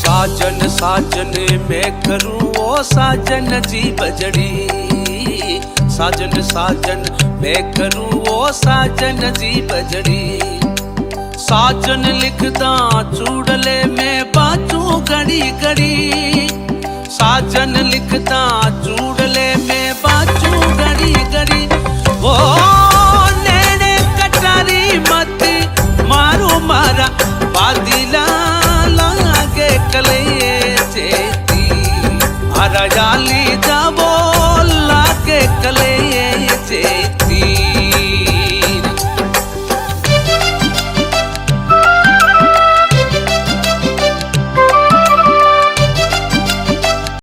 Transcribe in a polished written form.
साजन साजन मैं करूं ओ साजन जी बजड़ी, साजन साजन मैं करूं ओ साजन जी बजड़ी। साजन लिखदा चूड़ले में बाजू घड़ी घड़ी, साजन लिखदा चूड़ले में बाजू घड़ी घड़ी। ओ नैने कटारी मत मारू मारा बादिला लागे कलये चेती, हरा जाली जाबो लागे कलये चेती।